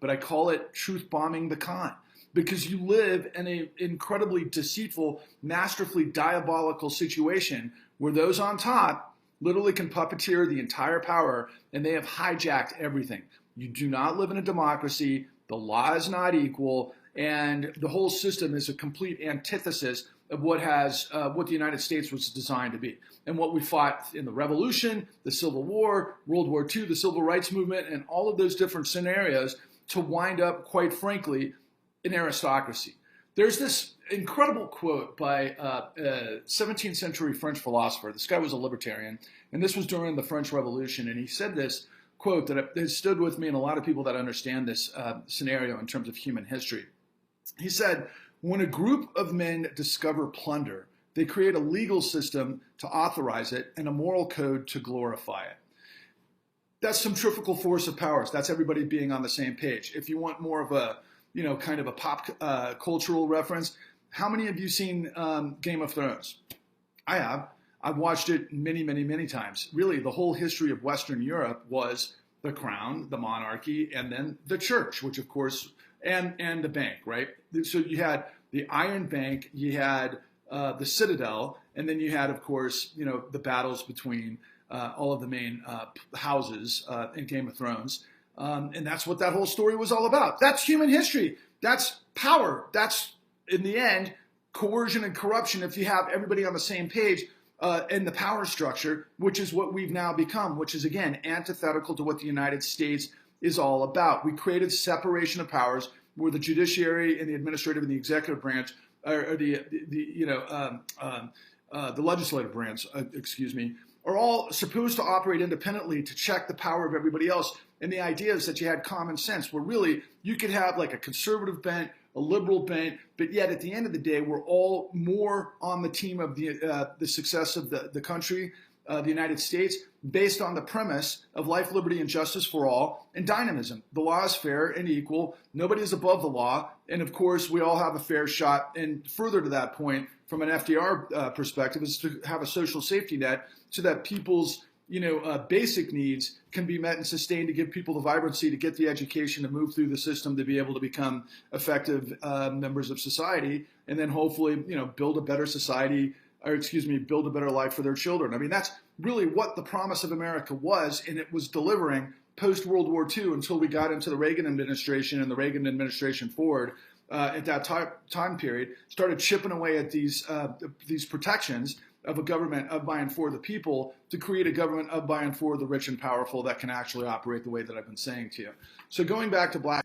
but I call it truth bombing the con. Because you live in an incredibly deceitful, masterfully diabolical situation where those on top literally can puppeteer the entire power, and they have hijacked everything. You do not live in a democracy. The law is not equal, and the whole system is a complete antithesis of what the United States was designed to be, and what we fought in the Revolution, the Civil War, World War II, the Civil Rights Movement, and all of those different scenarios to wind up, quite frankly, in aristocracy. There's this incredible quote by a 17th century French philosopher. This guy was a libertarian, and this was during the French Revolution, and he said this quote that has stood with me and a lot of people that understand this scenario in terms of human history. He said, when a group of men discover plunder, they create a legal system to authorize it and a moral code to glorify it. That's centrifugal force of powers. That's everybody being on the same page. If you want more of a kind of a pop cultural reference, how many of you seen Game of Thrones? I have. I've watched it many, many, many times. Really, the whole history of Western Europe was the crown, the monarchy, and then the church, which of course, and the bank, right? So you had the Iron Bank, you had the Citadel, and then you had, of course, the battles between all of the main houses in Game of Thrones. And that's what that whole story was all about. That's human history. That's power. That's, in the end, coercion and corruption if you have everybody on the same page in the power structure, which is what we've now become, which is, again, antithetical to what the United States is all about. We created separation of powers where the judiciary and the administrative and the executive branch, or the legislative branch, are all supposed to operate independently to check the power of everybody else. And the idea is that you had common sense, where really you could have like a conservative bent, a liberal bent, but yet at the end of the day, we're all more on the team of the success of the country, the United States, based on the premise of life, liberty, and justice for all, and dynamism. The law is fair and equal. Nobody is above the law. And of course, we all have a fair shot. And further to that point, from an FDR perspective, is to have a social safety net so that people's basic needs can be met and sustained, to give people the vibrancy, to get the education, to move through the system, to be able to become effective members of society, and then hopefully, build a better society, build a better life for their children. I mean, that's really what the promise of America was, and it was delivering post-World War II until we got into the Reagan administration and the Reagan administration forward at that time period, started chipping away at these protections of a government of, by, and for the people, to create a government of, by, and for the rich and powerful that can actually operate the way that I've been saying to you. So going back to black